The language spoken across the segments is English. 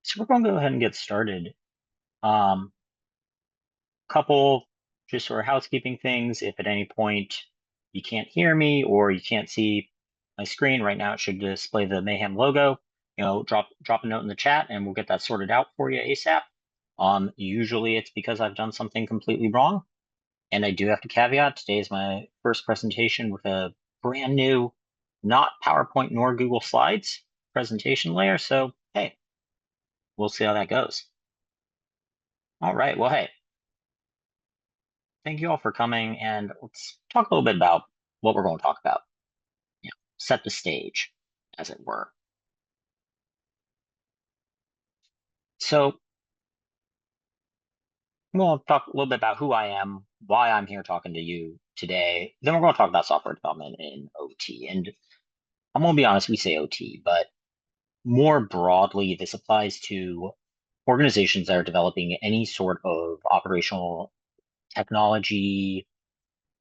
So we're going to go ahead and get started. Um, Couple just sort of housekeeping things. If at any point you can't hear me or you can't see my screen right now, it should display the Mayhem logo. Drop a note in the chat and we'll get that sorted out for you ASAP. Usually it's because I've done something completely wrong. And I do have to caveat, today is my first presentation with a brand new, not PowerPoint nor Google Slides presentation layer. So, hey, we'll see how that goes. All right, well, hey, thank you all for coming, and let's talk a little bit about what we're going to talk about. Set the stage, as it were. So we'll talk a little bit about who I am, why I'm here talking to you today. Then we're going to talk about software development in OT. And I'm going to be honest, we say OT, but more broadly, this applies to organizations that are developing any sort of operational technology,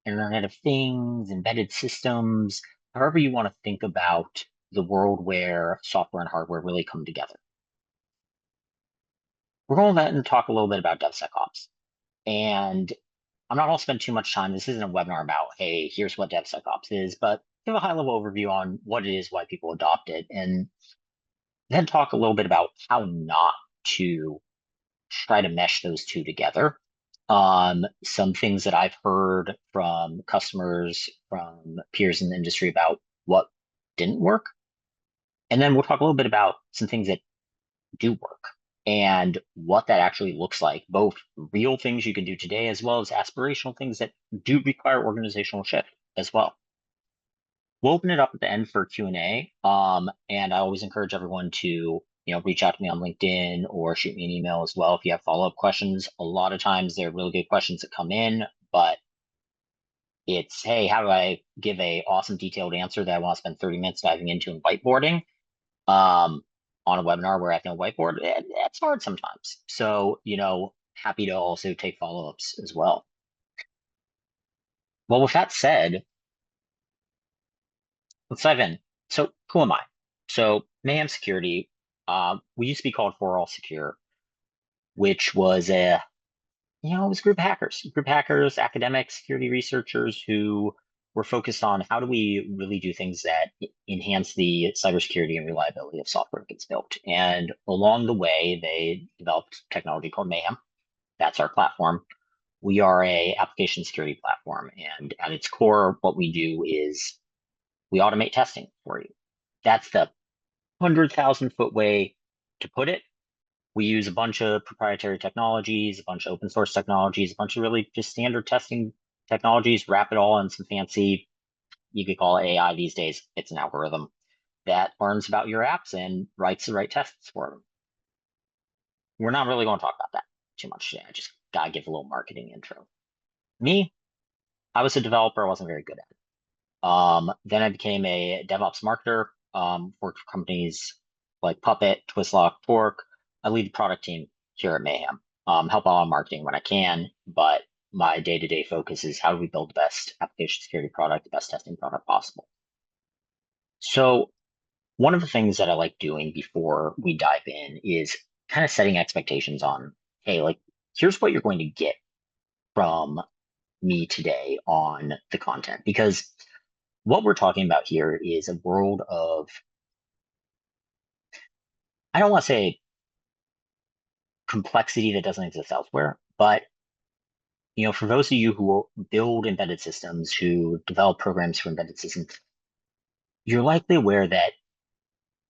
Internet of Things, embedded systems, however you want to think about the world where software and hardware really come together. We're going to let and talk a little bit about DevSecOps. And I'm not going to spend too much time. This isn't a webinar about, hey, here's what DevSecOps is, but give a high level overview on what it is, why people adopt it, and then talk a little bit about how not to try to mesh those two together. Some things that I've heard from customers, from peers in the industry about what didn't work. And then we'll talk a little bit about some things that do work and what that actually looks like, both real things you can do today as well as aspirational things that do require organizational shift as well. We'll open it up at the end for Q&A. And I always encourage everyone to reach out to me on LinkedIn or shoot me an email as well if you have follow-up questions. A lot of times they're really good questions that come in, but it's, hey, how do I give a awesome detailed answer that I want to spend 30 minutes diving into and whiteboarding on a webinar where I have no whiteboard? It's hard sometimes. So, happy to also take follow-ups as well. Well, with that said, let's dive in. So who am I? So Mayhem Security, we used to be called For All Secure, which was it was a group of hackers, academics, security researchers who were focused on how do we really do things that enhance the cybersecurity and reliability of software that gets built. And along the way, they developed technology called Mayhem. That's our platform. We are a application security platform, and at its core, what we do is we automate testing for you. That's the 100,000-foot way to put it. We use a bunch of proprietary technologies, a bunch of open source technologies, a bunch of really just standard testing technologies, wrap it all in some fancy, you could call it AI these days. It's an algorithm that learns about your apps and writes the right tests for them. We're not really going to talk about that too much today. I just got to give a little marketing intro. Me, I was a developer. I wasn't very good at it. Then I became a DevOps marketer, worked for companies like Puppet, Twistlock, Torque. I lead the product team here at Mayhem. Help out on marketing when I can, but my day-to-day focus is how do we build the best application security product, the best testing product possible. So one of the things that I like doing before we dive in is kind of setting expectations on, hey, like, here's what you're going to get from me today on the content, because what we're talking about here is a world of, I don't want to say complexity that doesn't exist elsewhere, but for those of you who build embedded systems, who develop programs for embedded systems, you're likely aware that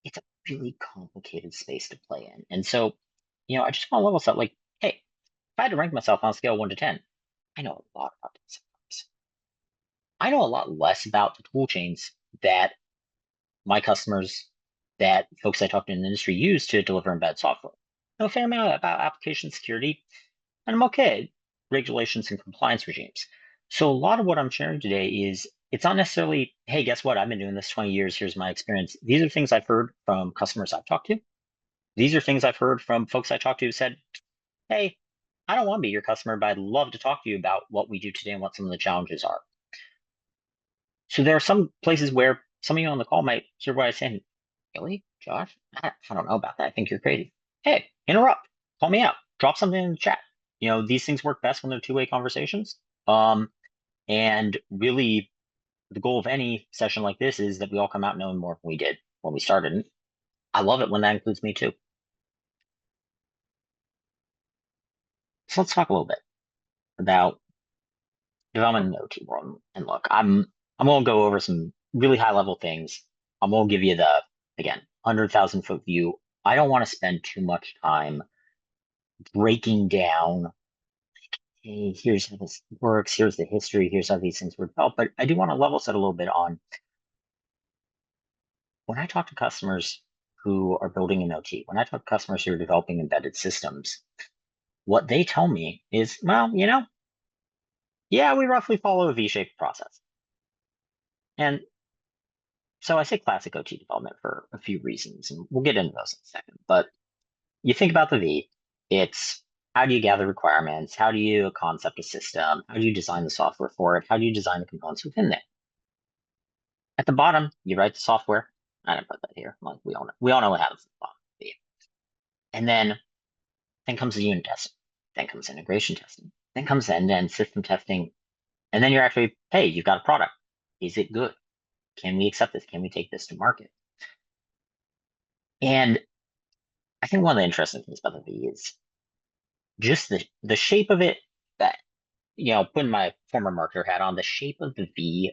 it's a really complicated space to play in. And so, I just want to level set like, hey, if I had to rank myself on a scale of 1 to 10, I know a lot about this. I know a lot less about the tool chains that my customers, that folks I talk to in the industry use to deliver embedded software. I know a fair amount about application security, and I'm okay, regulations and compliance regimes. So a lot of what I'm sharing today is, it's not necessarily, hey, guess what? I've been doing this 20 years. Here's my experience. These are things I've heard from customers I've talked to. These are things I've heard from folks I talked to who said, hey, I don't want to be your customer, but I'd love to talk to you about what we do today and what some of the challenges are. So there are some places where some of you on the call might hear what I'm saying. Really, Josh? I don't know about that. I think you're crazy. hey, interrupt, call me out, drop something in the chat. These things work best when they're two-way conversations. And really, the goal of any session like this is that we all come out knowing more than we did when we started. And I love it when that includes me too. So let's talk a little bit about development in the OT world. And look, I'm gonna go over some really high level things. I'm gonna give you the, again, 100,000-foot view. I don't want to spend too much time breaking down, hey, here's how this works, here's the history, here's how these things were developed. But I do want to level set a little bit on when I talk to customers who are building an OT, when I talk to customers who are developing embedded systems, what they tell me is, well, yeah, we roughly follow a V-shaped process. And so I say classic OT development for a few reasons, and we'll get into those in a second. But you think about the V, it's how do you gather requirements? How do you concept a system? How do you design the software for it? How do you design the components within it? At the bottom, you write the software. I didn't put that here. Like we all know what happens at the bottom of the V. And then comes the unit testing. Then comes integration testing. Then comes end-to-end system testing. And then you're actually, hey, you've got a product. Is it good? Can we accept this? Can we take this to market? And I think one of the interesting things about the V is just the shape of it. That putting my former marketer hat on, the shape of the V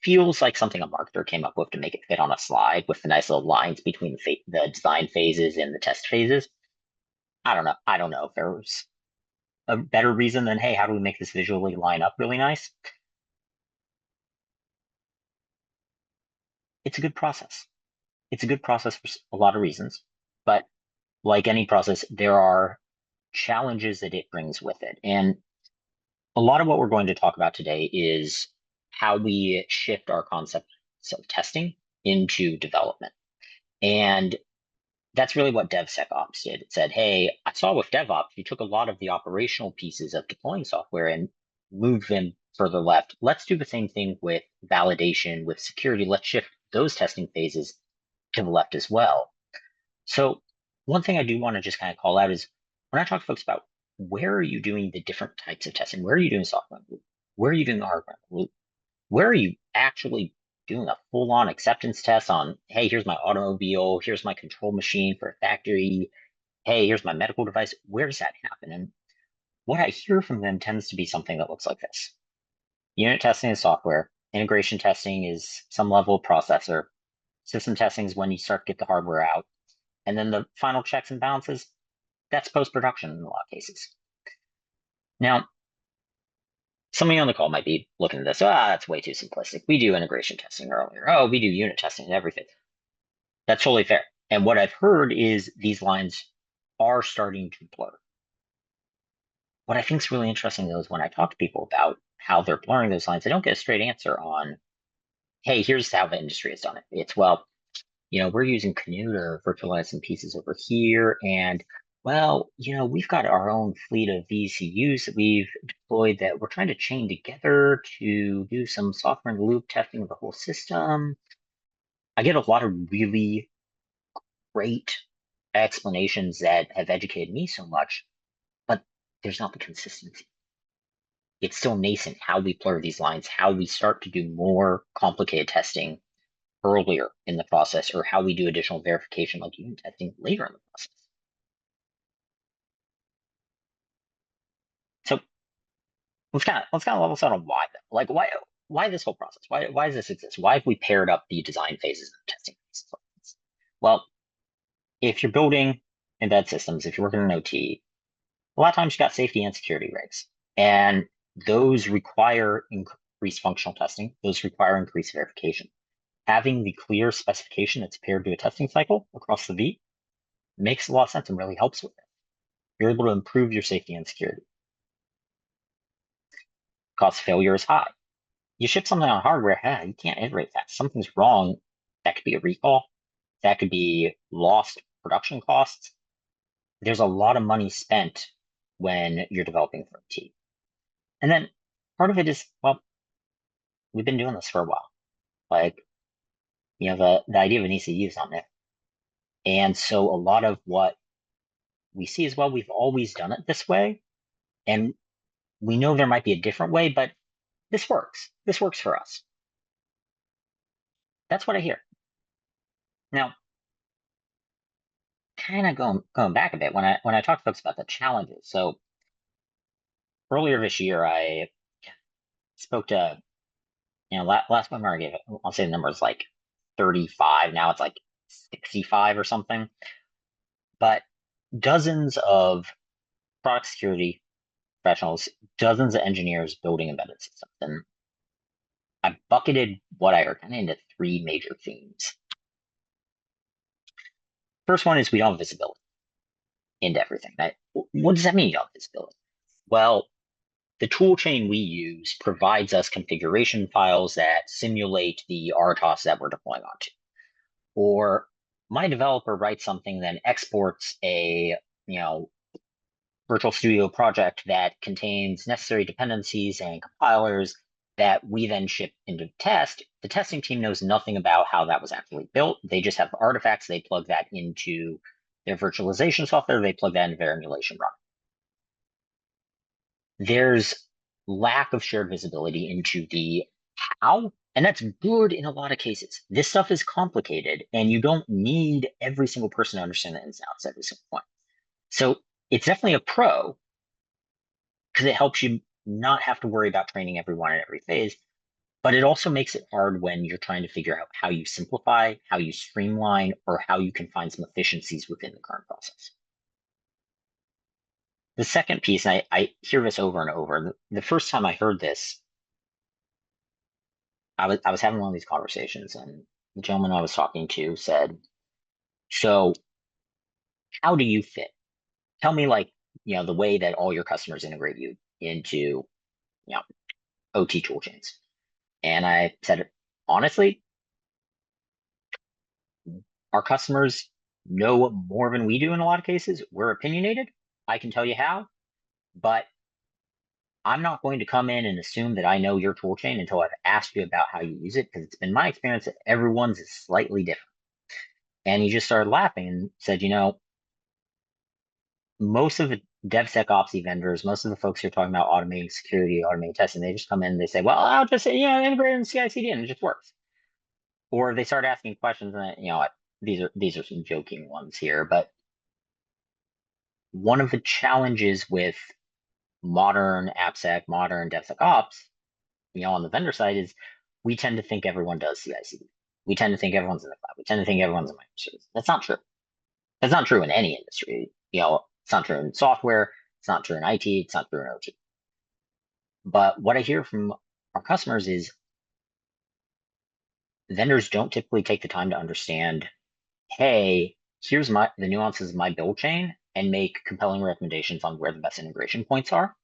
feels like something a marketer came up with to make it fit on a slide with the nice little lines between the design phases and the test phases. I don't know. I don't know if there was a better reason than, hey, how do we make this visually line up really nice? It's a good process. It's a good process for a lot of reasons, but like any process, there are challenges that it brings with it. And a lot of what we're going to talk about today is how we shift our concepts of testing into development. And that's really what DevSecOps did. It said, hey, I saw with DevOps, you took a lot of the operational pieces of deploying software and moved them further left. Let's do the same thing with validation, with security. Let's shift those testing phases to the left as well. So one thing I do want to just kind of call out is when I talk to folks about where are you doing the different types of testing? Where are you doing software? Where are you doing the hardware? Where are you actually doing a full-on acceptance test on, hey, here's my automobile, here's my control machine for a factory, hey, here's my medical device. Where does that happen? And what I hear from them tends to be something that looks like this. Unit testing is software. Integration testing is some level of processor. System testing is when you start to get the hardware out. And then the final checks and balances, that's post-production in a lot of cases. Now, some of you on the call might be looking at this, that's way too simplistic. We do integration testing earlier. Oh, we do unit testing and everything. That's totally fair. And what I've heard is these lines are starting to blur. What I think is really interesting, though, is when I talk to people about how they're blurring those lines, I don't get a straight answer on, hey, here's how the industry has done it. It's, well, we're using Canoe to virtualize some pieces over here. And, well, we've got our own fleet of VCUs that we've deployed that we're trying to chain together to do some software in the loop testing of the whole system. I get a lot of really great explanations that have educated me so much, but there's not the consistency. It's still nascent how we blur these lines, how we start to do more complicated testing earlier in the process, or how we do additional verification like unit testing later in the process. So let's kind of level set on why, like why this whole process? Why does this exist? Why have we paired up the design phases and the testing phases? Well, if you're building embed systems, if you're working in OT, a lot of times you got safety and security regs, and those require increased functional testing. Those require increased verification. Having the clear specification that's paired to a testing cycle across the V makes a lot of sense and really helps with it. You're able to improve your safety and security. Cost of failure is high. You ship something on hardware, you can't iterate fast. Something's wrong. That could be a recall. That could be lost production costs. There's a lot of money spent when you're developing for OT. And then part of it is, well, we've been doing this for a while. Like, the idea of an ECU is not new. And so a lot of what we see is, well, we've always done it this way, and we know there might be a different way, but this works. This works for us. That's what I hear. Now, kind of going back a bit, when I talk to folks about the challenges. So earlier this year, I spoke to, last webinar I gave, I'll say the number is like 35. Now it's like 65 or something. But dozens of product security professionals, dozens of engineers building embedded systems. And I bucketed what I heard kind of into three major themes. First one is we don't have visibility into everything. What does that mean, you don't have visibility? Well, the toolchain we use provides us configuration files that simulate the RTOS that we're deploying onto. Or my developer writes something, then exports a, Virtual Studio project that contains necessary dependencies and compilers that we then ship into test. The testing team knows nothing about how that was actually built. They just have artifacts. They plug that into their virtualization software. They plug that into their emulation run. There's lack of shared visibility into the how, and that's good in a lot of cases. This stuff is complicated, and you don't need every single person to understand the ins and outs at every single point. So it's definitely a pro, because it helps you not have to worry about training everyone in every phase, but it also makes it hard when you're trying to figure out how you simplify, how you streamline, or how you can find some efficiencies within the current process. The second piece, and I hear this over and over, the first time I heard this, I was having one of these conversations, and the gentleman I was talking to said, so how do you fit? Tell me, like, the way that all your customers integrate you into, OT toolchains. And I said, honestly, our customers know more than we do in a lot of cases. We're opinionated. I can tell you how, but I'm not going to come in and assume that I know your toolchain until I've asked you about how you use it, because it's been my experience that everyone's is slightly different. And he just started laughing and said, most of the DevSecOps vendors, most of the folks who are talking about automating security, automating testing, they just come in and they say, well, I'll just say, integrate in CI/CD and it just works. Or they start asking questions, and these are some joking ones here, but one of the challenges with modern AppSec, modern DevSecOps, on the vendor side, is we tend to think everyone does CI/CD. We tend to think everyone's in the cloud. We tend to think everyone's in microservices. That's not true. That's not true in any industry. It's not true in software. It's not true in IT. It's not true in OT. But what I hear from our customers is vendors don't typically take the time to understand, hey, here's the nuances of my build chain, and make compelling recommendations on where the best integration points are.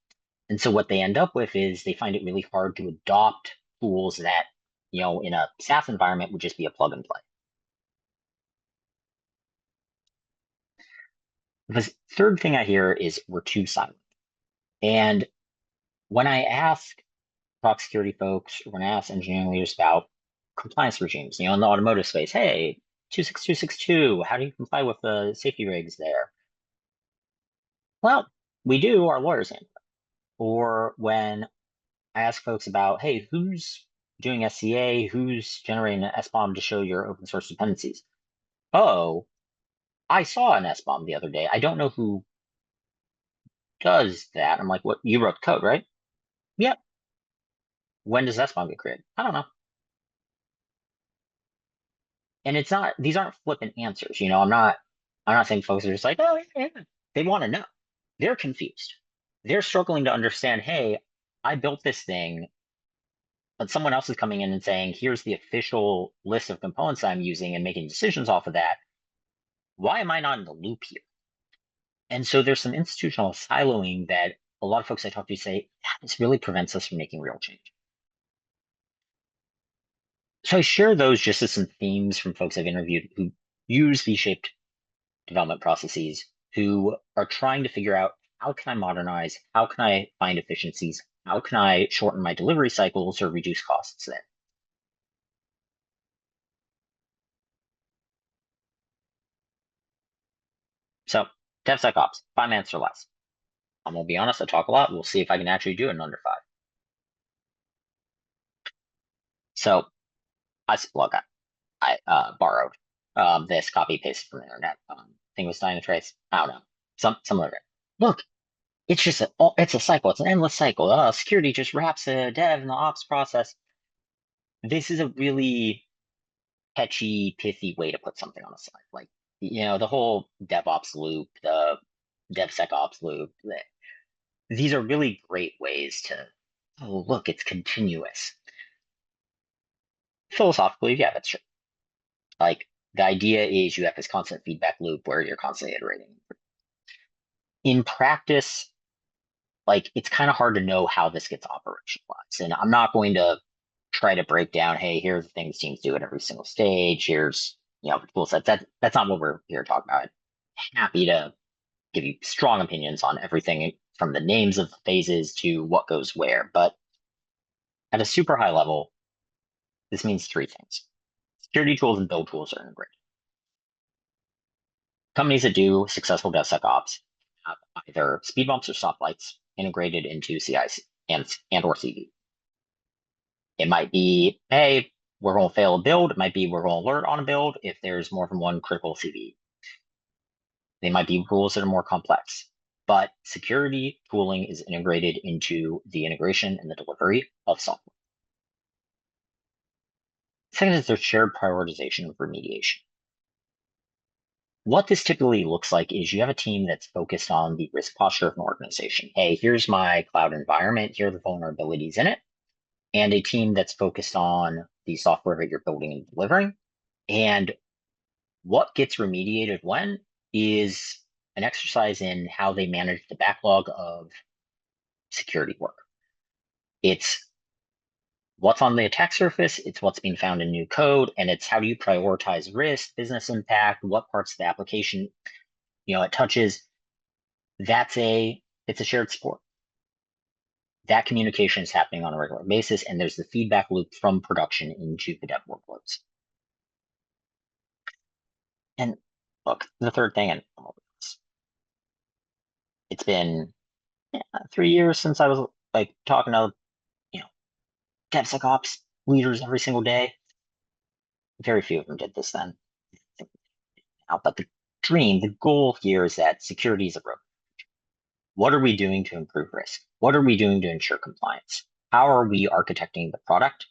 And so what they end up with is they find it really hard to adopt tools that, in a SaaS environment would just be a plug and play. The third thing I hear is we're too silent. And when I ask product security folks, or when I ask engineering leaders about compliance regimes, in the automotive space, hey, 26262, how do you comply with the safety regs there? Well, we do, our lawyers handle it. Or when I ask folks about, hey, who's doing SCA, who's generating an SBOM to show your open source dependencies? Oh, I saw an SBOM the other day. I don't know who does that. I'm like, what? You wrote the code, right? Yep. When does SBOM get created? I don't know. And it's not, these aren't flippant answers. I'm not saying folks are just like, oh, yeah. They want to know. They're confused. They're struggling to understand, hey, I built this thing, but someone else is coming in and saying, here's the official list of components I'm using and making decisions off of that. Why am I not in the loop here? And so there's some institutional siloing that a lot of folks I talk to say, this really prevents us from making real change. So I share those just as some themes from folks I've interviewed who use V-shaped development processes, who are trying to figure out, how can I modernize? How can I find efficiencies? How can I shorten my delivery cycles or reduce costs there? So DevSecOps, 5 minutes or less. I'm gonna be honest, I talk a lot. We'll see if I can actually do it in under 5. So look, I borrowed this copy paste from the internet. Thing was dying to trace. I don't know. Some of it. Look, it's just it's a cycle. It's an endless cycle. Security just wraps the dev and the ops process. This is a really catchy, pithy way to put something on a slide. Like, the whole DevOps loop, the DevSecOps loop. These are really great ways to, oh, look, it's continuous. Philosophically, yeah, that's true. Like, the idea is you have this constant feedback loop where you're constantly iterating. In practice, like, it's kind of hard to know how this gets operationalized. And I'm not going to try to break down, hey, here's the things teams do at every single stage. Here's, the tool sets. That's not what we're here to talk about. Happy to give you strong opinions on everything from the names of phases to what goes where. But at a super high level, this means 3 things. Security tools and build tools are integrated. Companies that do successful DevSecOps have either speed bumps or stoplights integrated into CI and or CD. It might be, hey, we're going to fail a build. It might be we're going to alert on a build if there's more than one critical CV. They might be rules that are more complex, but security tooling is integrated into the integration and the delivery of software. Second is their shared prioritization of remediation. What this typically looks like is you have a team that's focused on the risk posture of an organization. Hey, here's my cloud environment. Here are the vulnerabilities in it. And a team that's focused on the software that you're building and delivering. And what gets remediated when is an exercise in how they manage the backlog of security work. It's what's on the attack surface, it's what's being found in new code, and it's how do you prioritize risk, business impact, what parts of the application it touches. It's a shared sport. That communication is happening on a regular basis, and there's the feedback loop from production into the dev workloads. And look, the third thing, and it's been 3 years since I was like talking to DevSecOps leaders every single day. Very few of them did this then. But the goal here is that security is a road. What are we doing to improve risk? What are we doing to ensure compliance? How are we architecting the product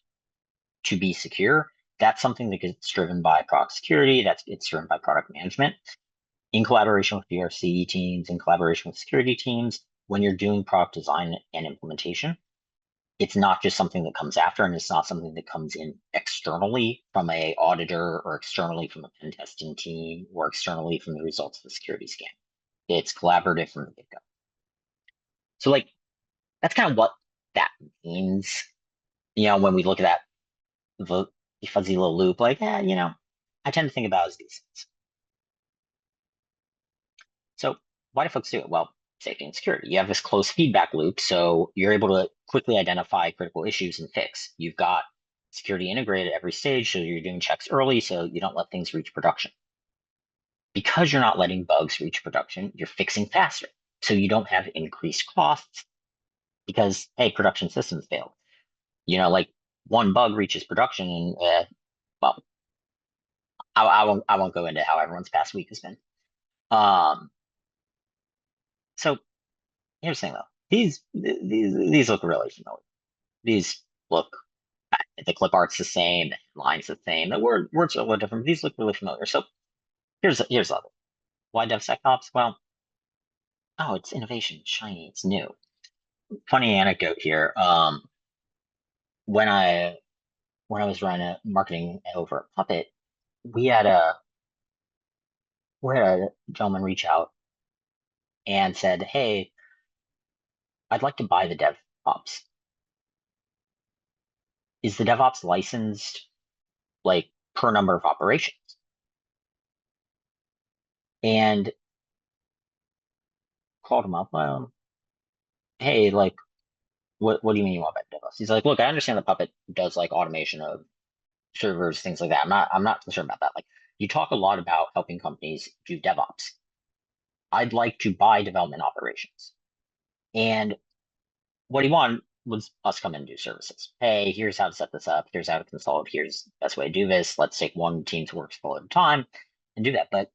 to be secure? That's something that gets driven by product security. It's driven by product management in collaboration with GRC teams, in collaboration with security teams. When you're doing product design and implementation, it's not just something that comes after, and it's not something that comes in externally from a auditor or externally from a pen testing team or externally from the results of the security scan. It's collaborative from the get-go. So like, that's kind of what that means. When we look at the fuzzy little loop, like, I tend to think about it as these things. So why do folks do it? Well, safety and security. You have this close feedback loop, so you're able to quickly identify critical issues and fix. You've got security integrated at every stage, so you're doing checks early, so you don't let things reach production. Because you're not letting bugs reach production, you're fixing faster, so you don't have increased costs because, hey, production systems failed. Like one bug reaches production, and well, I won't go into how everyone's past week has been. So here's the thing, though. These look really familiar. These look, the clip art's the same, the headline's the same, the words are a little different. These look really familiar. So here's the other. Why DevSecOps? Well, it's innovation, shiny, it's new. Funny anecdote here. When I was running marketing over at Puppet, we had a gentleman reach out and said, "Hey, I'd like to buy the DevOps. Is the DevOps licensed like per number of operations?" And called him up. Hey, like, what do you mean you want better DevOps? He's like, look, I understand the Puppet does like automation of servers, things like that. I'm not concerned about that. Like, you talk a lot about helping companies do DevOps. I'd like to buy development operations. And what he wanted was us come in and do services. Hey, here's how to set this up. Here's how to install it. Here's the best way to do this. Let's take one team's work full at a time and do that. But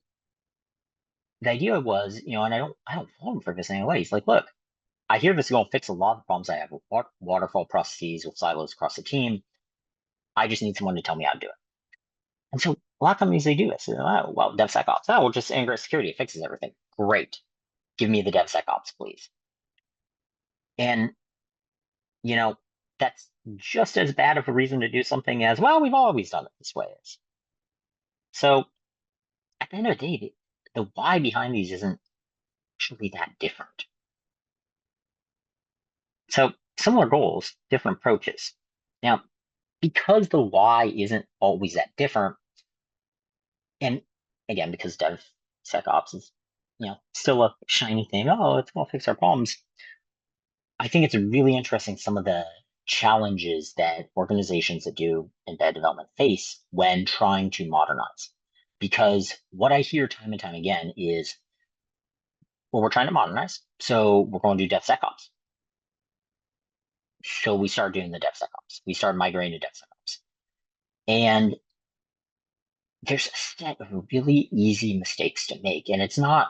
the idea was, and I don't fault him for this in any way. He's like, look, I hear this is going to fix a lot of the problems I have with waterfall processes, with silos across the team. I just need someone to tell me how to do it. And so a lot of companies, they do this. Oh, well, DevSecOps. Oh, we'll just integrate security. It fixes everything. Great. Give me the DevSecOps, please. And, you know, that's just as bad of a reason to do something as, well, we've always done it this way. So at the end of the day, the why behind these isn't actually that different. So similar goals, different approaches. Now, because the why isn't always that different, and again, because DevSecOps is, still a shiny thing. Oh, it's going to fix our problems. I think it's really interesting some of the challenges that organizations that do embed development face when trying to modernize. Because what I hear time and time again is, well, we're trying to modernize, so we're going to do DevSecOps. So we start doing the DevSecOps. We start migrating to DevSecOps. And there's a set of really easy mistakes to make. And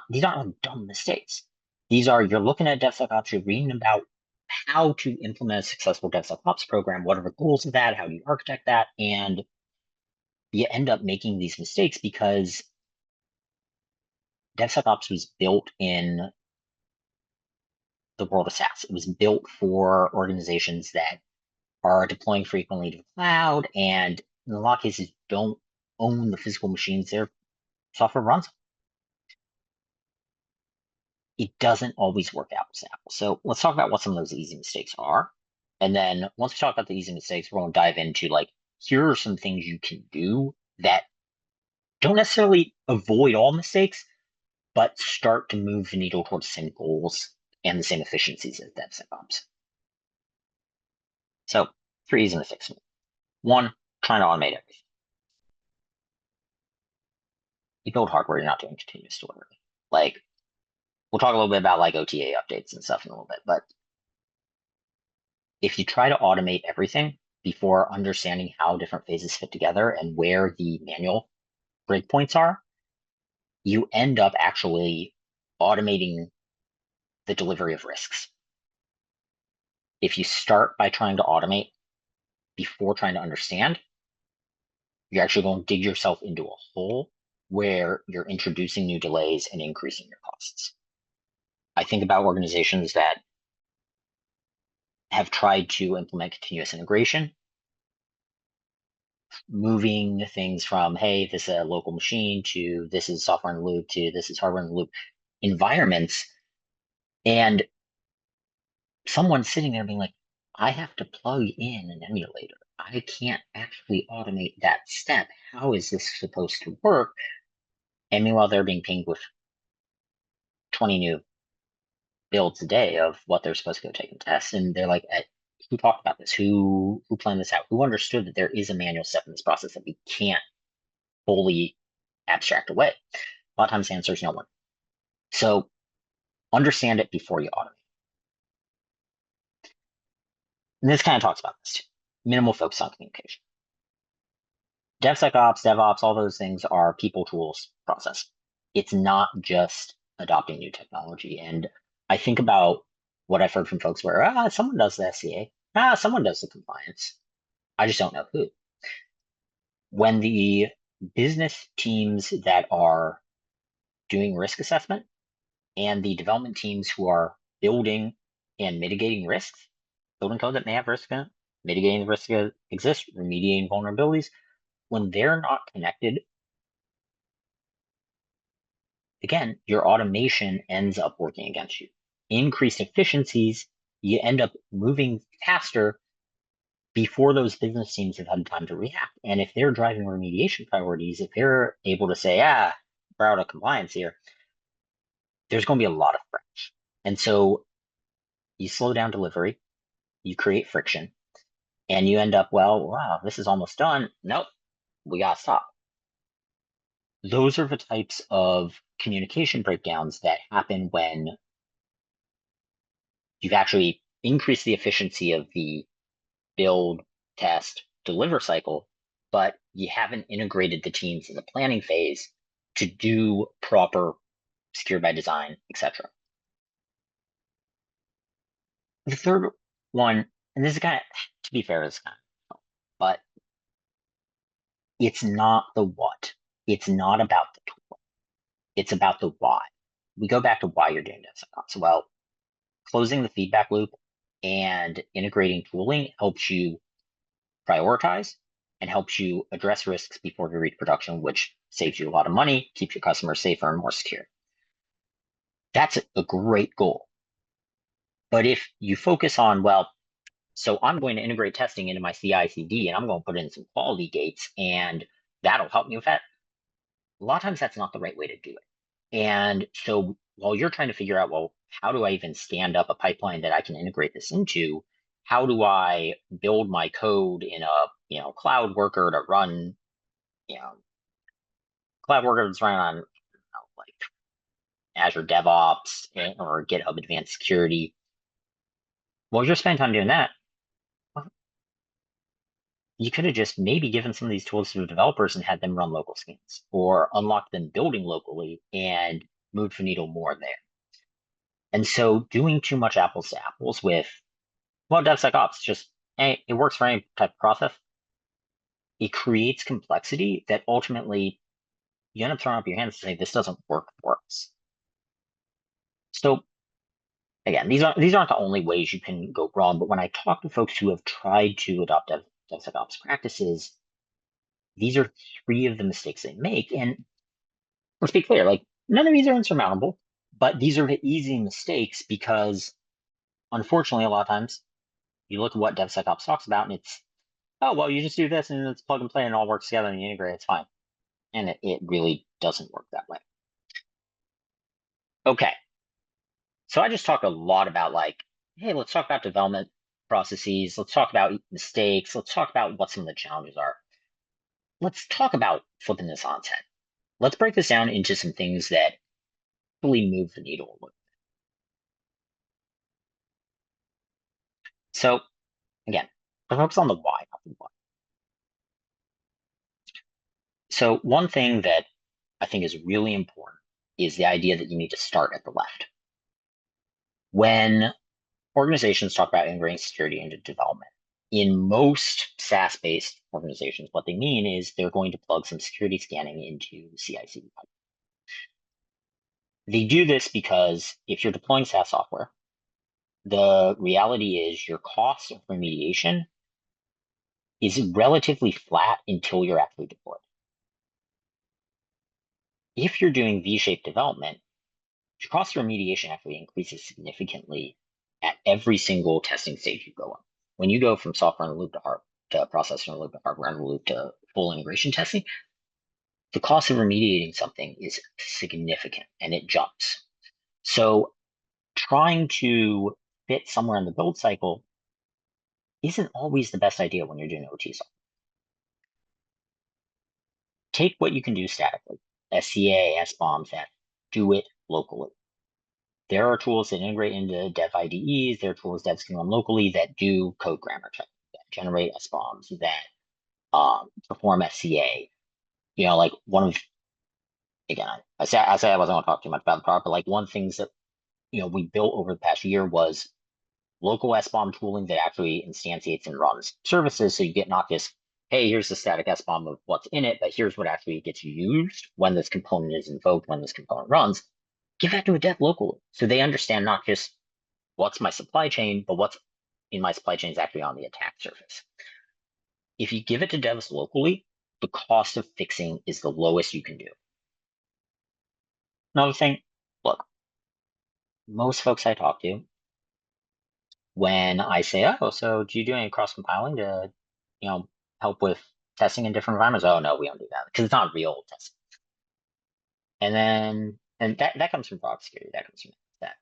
these aren't dumb mistakes. These are, you're looking at DevSecOps, you're reading about how to implement a successful DevSecOps program. What are the goals of that? How do you architect that? And you end up making these mistakes because DevSecOps was built in the world of SaaS. It was built for organizations that are deploying frequently to the cloud, and in a lot of cases don't own the physical machines their software runs on. It doesn't always work out with Apple. So let's talk about what some of those easy mistakes are. And then once we talk about the easy mistakes, we're going to dive into here are some things you can do that don't necessarily avoid all mistakes, but start to move the needle towards the same goals and the same efficiencies as DevSecOps. So 3 easy mistakes. 1, trying to automate everything. You build hardware, you're not doing continuous delivery. We'll talk a little bit about OTA updates and stuff in a little bit, but if you try to automate everything before understanding how different phases fit together and where the manual breakpoints are, you end up actually automating the delivery of risks. If you start by trying to automate before trying to understand, you're actually going to dig yourself into a hole where you're introducing new delays and increasing your costs. I think about organizations that have tried to implement continuous integration, moving things from, hey, this is a local machine to this is software in the loop to this is hardware in the loop environments. And someone's sitting there being like, I have to plug in an emulator. I can't actually automate that step. How is this supposed to work? And meanwhile, they're being pinged with 20 new builds a day of what they're supposed to go take and test. And they're like, who talked about this? Who planned this out? Who understood that there is a manual step in this process that we can't fully abstract away? A lot of times the answer is no one. So understand it before you automate. And this kind of talks about this too. Minimal focus on communication. DevSecOps, DevOps, all those things are people, tools, process. It's not just adopting new technology. And I think about what I've heard from folks where, someone does the SCA, someone does the compliance. I just don't know who. When the business teams that are doing risk assessment and the development teams who are building and mitigating risks, building code that may have risk in it, mitigating the risk that exists, remediating vulnerabilities, when they're not connected, again, your automation ends up working against you. Increased efficiencies, you end up moving faster before those business teams have had time to react. And if they're driving remediation priorities, if they're able to say, we're out of compliance here, there's going to be a lot of friction. And so you slow down delivery, you create friction, and you end up, wow, this is almost done. Nope, we got to stop. Those are the types of communication breakdowns that happen when you've actually increased the efficiency of the build, test, deliver cycle, but you haven't integrated the teams in the planning phase to do proper secure by design, etc. The third one, and this is kind of, to be fair, it's kind of, but it's not the what. It's not about the tool. It's about the why. We go back to why you're doing DevSecOps. Well, closing the feedback loop and integrating tooling helps you prioritize and helps you address risks before you reach production, which saves you a lot of money, keeps your customers safer and more secure. That's a great goal. But if you focus on, well, so I'm going to integrate testing into my CI/CD and I'm going to put in some quality gates and that'll help me with that. A lot of times that's not the right way to do it. And so while you're trying to figure out, well, how do I even stand up a pipeline that I can integrate this into? How do I build my code in a cloud worker to run, cloud worker that's running on like Azure DevOps or GitHub Advanced Security? Well, you're spending time doing that. Well, you could have just maybe given some of these tools to the developers and had them run local scans or unlocked them building locally and moved the needle more there. And so doing too much apples to apples with, well, DevSecOps, just, hey, it works for any type of process. It creates complexity that ultimately you end up throwing up your hands and say, this doesn't work for us. So again, these aren't the only ways you can go wrong, but when I talk to folks who have tried to adopt DevSecOps practices, these are three of the mistakes they make. And let's be clear, like none of these are insurmountable, but these are the easy mistakes because unfortunately, a lot of times you look at what DevSecOps talks about and it's, oh, well, you just do this and it's plug and play and it all works together and you integrate, it's fine. And it really doesn't work that way. Okay. So I just talked a lot about like, hey, let's talk about development processes. Let's talk about mistakes. Let's talk about what some of the challenges are. Let's talk about flipping this on its head. Let's break this down into some things that really move the needle a little. So again, focus on the why, not the what. So one thing that I think is really important is the idea that you need to start at the left. When organizations talk about integrating security into development, in most SaaS-based organizations, what they mean is they're going to plug some security scanning into CI/CD pipe. They do this because if you're deploying SaaS software, the reality is your cost of remediation is relatively flat until you're actually deployed. If you're doing V-shaped development, your cost of remediation actually increases significantly at every single testing stage you go on. When you go from software in the loop to process in the loop to hardware in the loop to full integration testing, the cost of remediating something is significant and it jumps. So trying to fit somewhere in the build cycle isn't always the best idea when you're doing OT software. Take what you can do statically, SCA, SBOMs, and do it locally. There are tools that integrate into dev IDEs. There are tools that can run locally that do code grammar checking, that generate SBOMs, that perform SCA. Like one of, again, I say I wasn't going to talk too much about the product, but like one of the things that we built over the past year was local SBOM tooling that actually instantiates and runs services. So you get not just, hey, here's the static SBOM of what's in it, but here's what actually gets used when this component is invoked, when this component runs. Give that to a dev locally so they understand not just what's my supply chain, but what's in my supply chain is actually on the attack surface. If you give it to devs locally, the cost of fixing is the lowest you can do. Another thing, look, most folks I talk to, when I say, oh, so do you do any cross compiling to, help with testing in different environments? Oh, no, we don't do that because it's not real testing. And that comes from product security. That comes from that.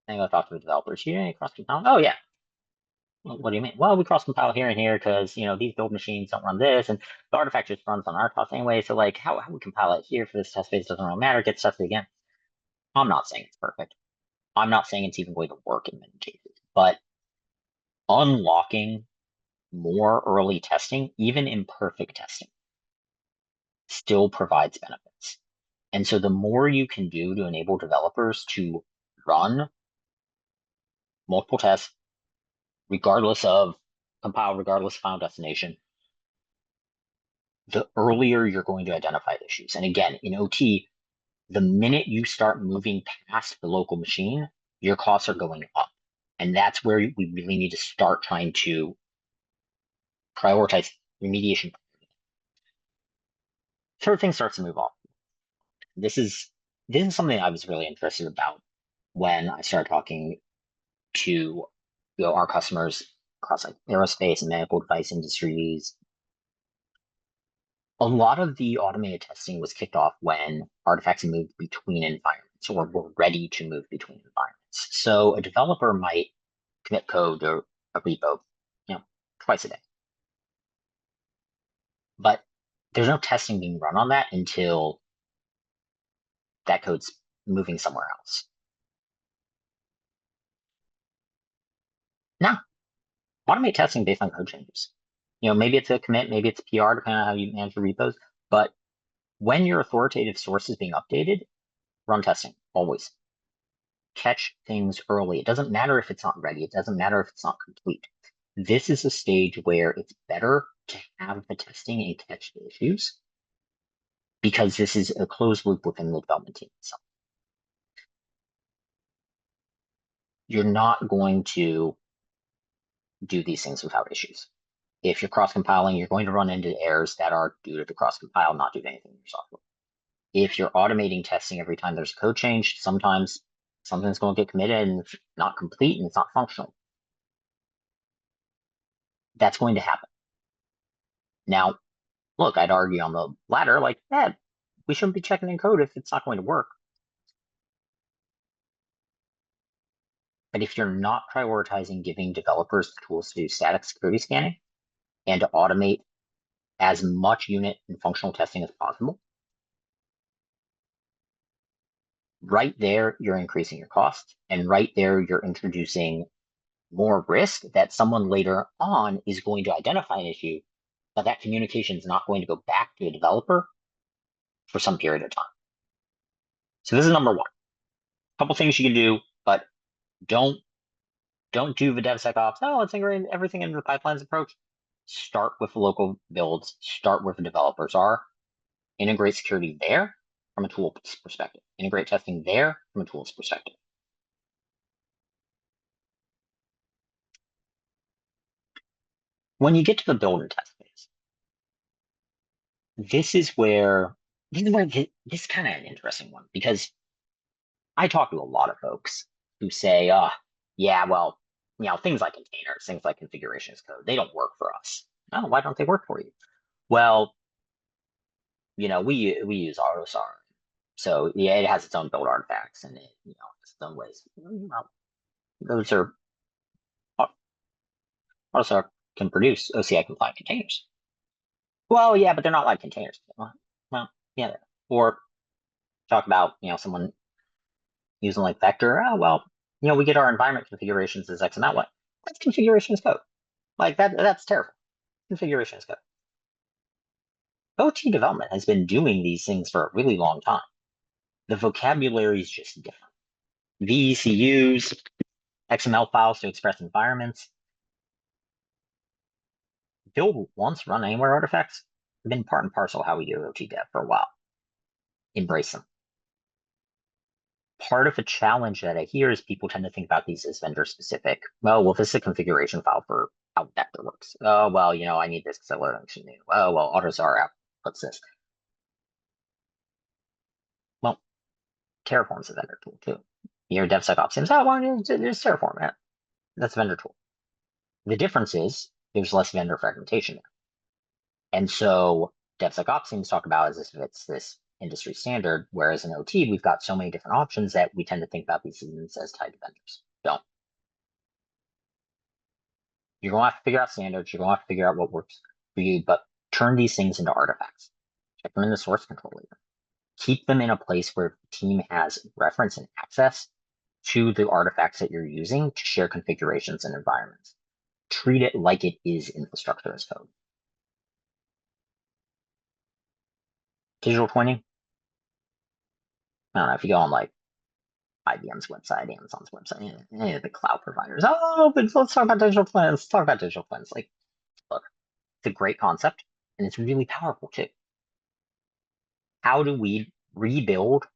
And I go talk to the developers. Do you do any cross compiling? Oh, yeah. What do you mean? Well, we cross compile here and here because these build machines don't run this, and the artifact just runs on our cost anyway. So like, how we compile it here for this test phase doesn't really matter. It gets tested again. I'm not saying it's perfect. I'm not saying it's even going to work in many cases, but unlocking more early testing, even imperfect testing, still provides benefits. And so the more you can do to enable developers to run multiple tests, regardless of compile, regardless of final destination, the earlier you're going to identify issues. And again, in OT, the minute you start moving past the local machine, your costs are going up. And that's where we really need to start trying to prioritize remediation. Third thing starts to move off. This is something I was really interested about when I started talking to our customers across like aerospace and medical device industries. A lot of the automated testing was kicked off when artifacts moved between environments or were ready to move between environments. So a developer might commit code to a repo, twice a day. But there's no testing being run on that until that code's moving somewhere else. Now, automate testing based on code changes. Maybe it's a commit, maybe it's PR, depending on how you manage your repos. But when your authoritative source is being updated, run testing, always. Catch things early. It doesn't matter if it's not ready. It doesn't matter if it's not complete. This is a stage where it's better to have the testing and catch the issues because this is a closed loop within the development team itself. You're not going to do these things without issues. If you're cross-compiling, you're going to run into errors that are due to the cross-compile, not due to anything in your software. If you're automating testing every time there's a code change, sometimes something's going to get committed and it's not complete and it's not functional. That's going to happen. Now, look, I'd argue on the latter, like, we shouldn't be checking in code if it's not going to work. But if you're not prioritizing giving developers the tools to do static security scanning and to automate as much unit and functional testing as possible, right there, you're increasing your costs. And right there, you're introducing more risk that someone later on is going to identify an issue, but that communication is not going to go back to a developer for some period of time. So this is number one. A couple things you can do, but don't do the DevSecOps. Oh, let's integrate everything into the pipelines approach. Start with the local builds. Start where the developers are. Integrate security there from a tools perspective. Integrate testing there from a tools perspective. When you get to the build and test phase, this is where this is kind of an interesting one because I talk to a lot of folks who say, yeah, well, things like containers, things like configuration as code, they don't work for us. Oh, why don't they work for you? Well, we use AutoSAR. So yeah, it has its own build artifacts and it, its own ways. Well, those are AutoSAR can produce OCI compliant containers. Well, yeah, but they're not like containers. Well, yeah. Or talk about, someone using like vector. Oh, well, we get our environment configurations as XML. What? That's configuration as code. Like that's terrible. Configuration as code. OT development has been doing these things for a really long time. The vocabulary is just different. VECUs, XML files to express environments. Build once, run anywhere artifacts have been part and parcel of how we do OT dev for a while. Embrace them. Part of the challenge that I hear is people tend to think about these as vendor specific. Well, this is a configuration file for how vector works. Oh, well, I need this because I learned something new. Oh, well, AutoSAR outputs this. Well, Terraform's a vendor tool too. Your DevSecOps seems, it's Terraform, man. That's a vendor tool. The difference is there's less vendor fragmentation there. And so DevSecOps seems to talk about as if it's this industry standard, whereas in OT, we've got so many different options that we tend to think about these systems as tied to vendors. Don't. You're going to have to figure out standards. You're going to have to figure out what works for you, but turn these things into artifacts. Check them in the source control layer. Keep them in a place where the team has reference and access to the artifacts that you're using to share configurations and environments. Treat it like it is infrastructure as code. Digital twinning. I don't know if you go on like IBM's website, Amazon's website, any of the cloud providers. Oh, but let's talk about digital twins. Let's talk about digital twins. Like, look, it's a great concept and it's really powerful too. How do we rebuild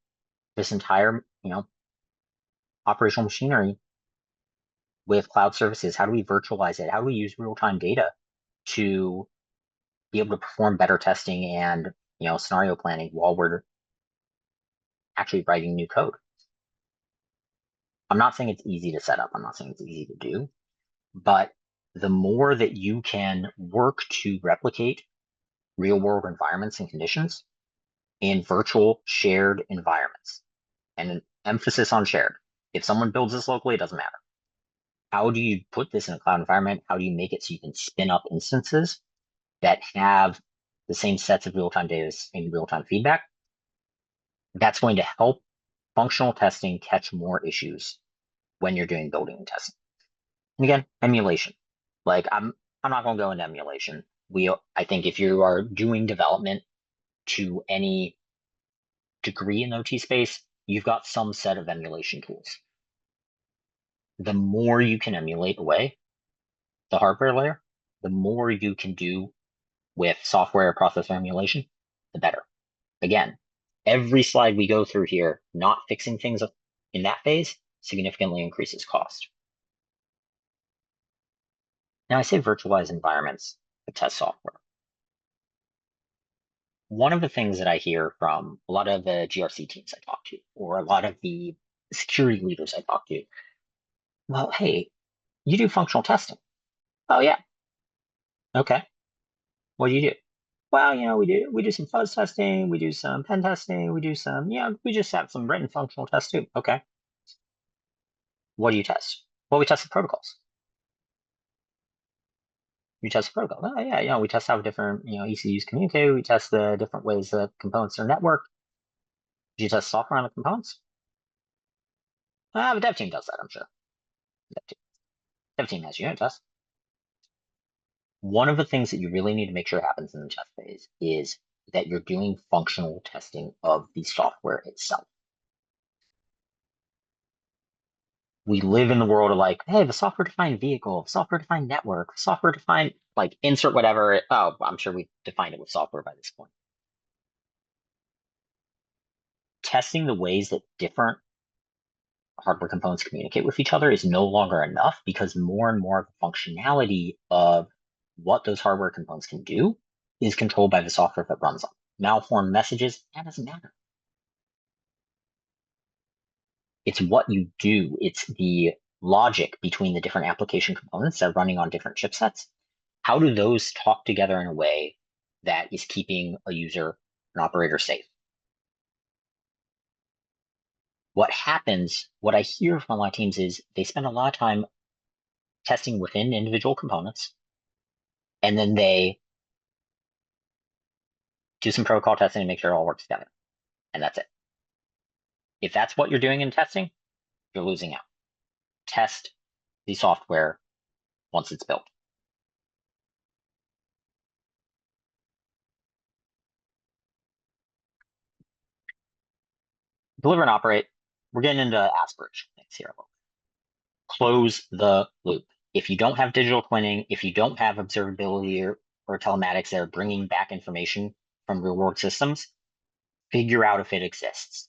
this entire, operational machinery with cloud services? How do we virtualize it? How do we use real-time data to be able to perform better testing and, scenario planning while we're actually writing new code? I'm not saying it's easy to set up. I'm not saying it's easy to do, but the more that you can work to replicate real world environments and conditions in virtual shared environments, and an emphasis on shared. If someone builds this locally, it doesn't matter. How do you put this in a cloud environment? How do you make it so you can spin up instances that have the same sets of real-time data and real-time feedback? That's going to help functional testing catch more issues when you're doing building and testing. And again, emulation. Like I'm not going to go into emulation. I think if you are doing development to any degree in OT space, you've got some set of emulation tools. The more you can emulate away the hardware layer, the more you can do with software processor emulation, the better. Again, every slide we go through here, not fixing things in that phase significantly increases cost. Now I say virtualized environments to test software. One of the things that I hear from a lot of the GRC teams I talk to, or a lot of the security leaders I talk to, well, hey, you do functional testing. Oh yeah. Okay. What do you do? Well, we do some fuzz testing, we do some pen testing, we do some, we just have some written functional tests too. Okay. What do you test? Well, we test the protocols. We test the protocol. Oh yeah, we test how different, ECUs communicate. We test the different ways that components are networked. Do you test software on the components? The dev team does that, I'm sure. Dev team has unit tests. One of the things that you really need to make sure happens in the test phase is that you're doing functional testing of the software itself. We live in the world of like, hey, the software-defined vehicle, software-defined network, software-defined, like insert whatever. Oh, I'm sure we've defined it with software by this point. Testing the ways that different hardware components communicate with each other is no longer enough because more and more of the functionality of what those hardware components can do is controlled by the software that runs them. Malformed messages, that doesn't matter. It's what you do. It's the logic between the different application components that are running on different chipsets. How do those talk together in a way that is keeping a user, an operator safe? What happens, what I hear from my teams is they spend a lot of time testing within individual components, and then they do some protocol testing to make sure it all works together. And that's it. If that's what you're doing in testing, you're losing out. Test the software once it's built. Deliver and operate. We're getting into aspiration things here. Close the loop. If you don't have digital twinning, if you don't have observability or telematics that are bringing back information from real world systems, figure out if it exists.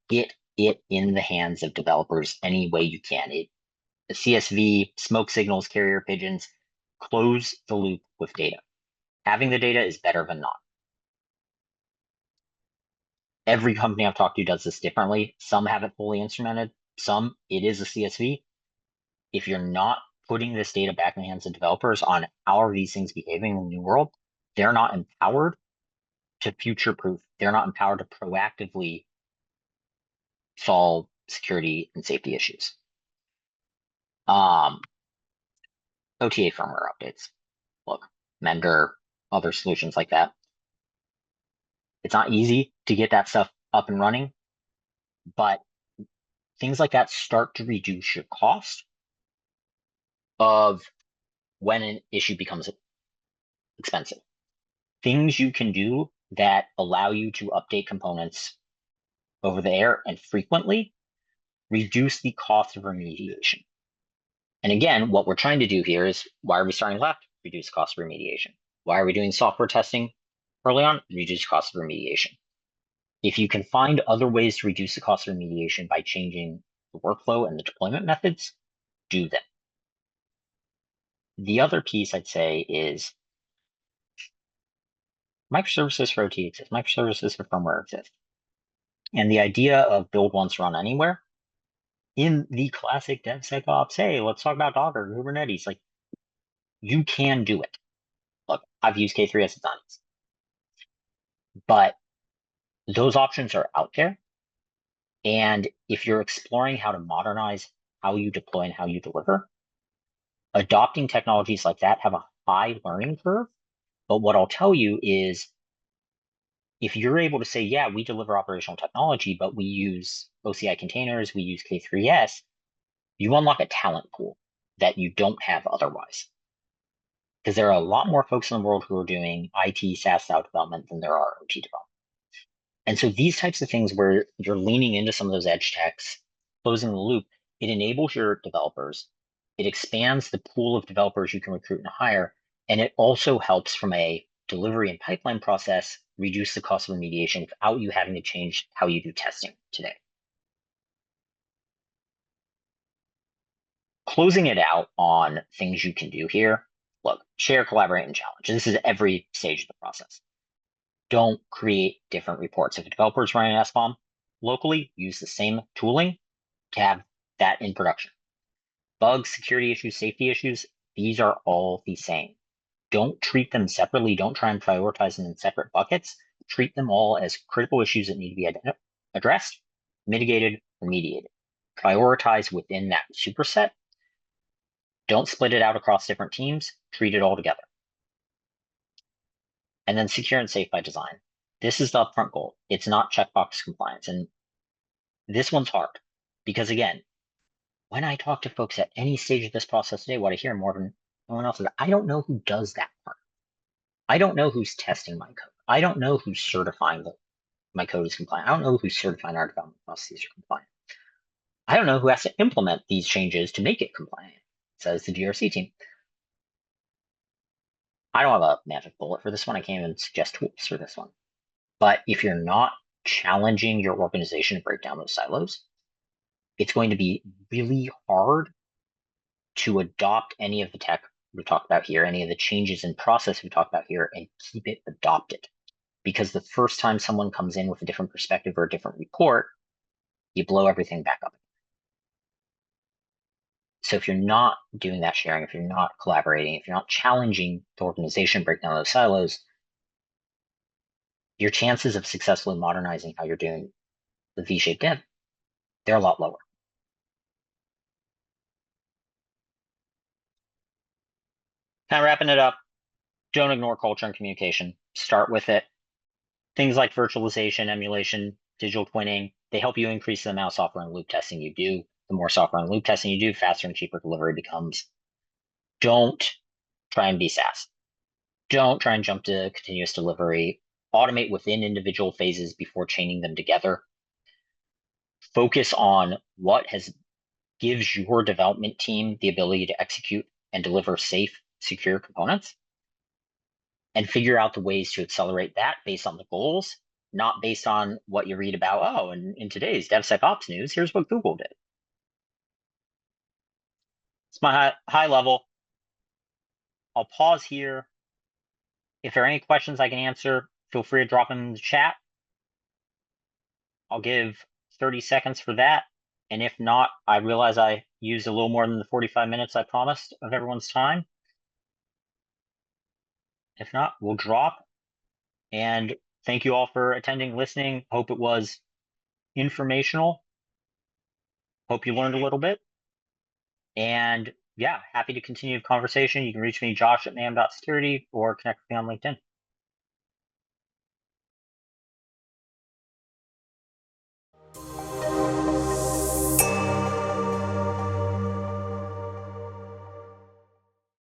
Get it in the hands of developers any way you can. The CSV, smoke signals, carrier pigeons, close the loop with data. Having the data is better than not. Every company I've talked to does this differently. Some have it fully instrumented. Some, it is a CSV. If you're not putting this data back in the hands of developers on how are these things behaving in the new world, they're not empowered to future-proof. They're not empowered to proactively solve security and safety issues. OTA firmware updates. Look, Mender, other solutions like that. It's not easy to get that stuff up and running, but things like that start to reduce your cost of when an issue becomes expensive. Things you can do that allow you to update components over the air and frequently reduce the cost of remediation. And again, what we're trying to do here is, why are we starting left? Reduce cost of remediation. Why are we doing software testing early on? Reduce cost of remediation. If you can find other ways to reduce the cost of remediation by changing the workflow and the deployment methods, do them. The other piece I'd say is microservices for OT exist, microservices for firmware exist. And the idea of build once, run anywhere, in the classic DevSecOps, hey, let's talk about Docker, Kubernetes, like, you can do it. Look, I've used K3s a ton, but those options are out there. And if you're exploring how to modernize how you deploy and how you deliver, adopting technologies like that have a high learning curve. But what I'll tell you is, if you're able to say, yeah, we deliver operational technology, but we use OCI containers, we use K3s, you unlock a talent pool that you don't have otherwise. Because there are a lot more folks in the world who are doing IT SaaS style development than there are OT development. And so these types of things where you're leaning into some of those edge techs, closing the loop, it enables your developers. It expands the pool of developers you can recruit and hire. And it also helps from a delivery and pipeline process, reduce the cost of remediation without you having to change how you do testing today. Closing it out on things you can do here. Look, share, collaborate, and challenge. This is every stage of the process. Don't create different reports. If a developer is running an SBOM locally, use the same tooling to have that in production. Bugs, security issues, safety issues, these are all the same. Don't treat them separately. Don't try and prioritize them in separate buckets. Treat them all as critical issues that need to be addressed, mitigated, remediated. Prioritize within that superset. Don't split it out across different teams. Treat it all together. And then secure and safe by design. This is the upfront goal. It's not checkbox compliance. And this one's hard because, again, when I talk to folks at any stage of this process today, what I hear more than anyone else is, I don't know who does that part. I don't know who's testing my code. I don't know who's certifying that my code is compliant. I don't know who's certifying our development processes are compliant. I don't know who has to implement these changes to make it compliant, says the GRC team. I don't have a magic bullet for this one. I can't even suggest tools for this one. But if you're not challenging your organization to break down those silos, it's going to be really hard to adopt any of the tech we talked about here, any of the changes in process we talked about here, and keep it adopted. Because the first time someone comes in with a different perspective or a different report, you blow everything back up. So if you're not doing that sharing, if you're not collaborating, if you're not challenging the organization, break down those silos, your chances of successfully modernizing how you're doing the V-shaped dev, they're a lot lower. Kind of wrapping it up, don't ignore culture and communication. Start with it. Things like virtualization, emulation, digital twinning, they help you increase the amount of software and loop testing you do. The more software and loop testing you do, faster and cheaper delivery becomes. Don't try and be SaaS. Don't try and jump to continuous delivery. Automate within individual phases before chaining them together. Focus on what gives your development team the ability to execute and deliver safe, secure components. And figure out the ways to accelerate that based on the goals, not based on what you read about, oh, and in today's DevSecOps news, here's what Google did. It's my high level. I'll pause here. If there are any questions I can answer, feel free to drop them in the chat. I'll give 30 seconds for that. And if not, I realize I used a little more than the 45 minutes I promised of everyone's time. If not, we'll drop. And thank you all for attending, listening. Hope it was informational. Hope you learned a little bit. And yeah, happy to continue the conversation. You can reach me, Josh at mayhem.security, or connect with me on LinkedIn.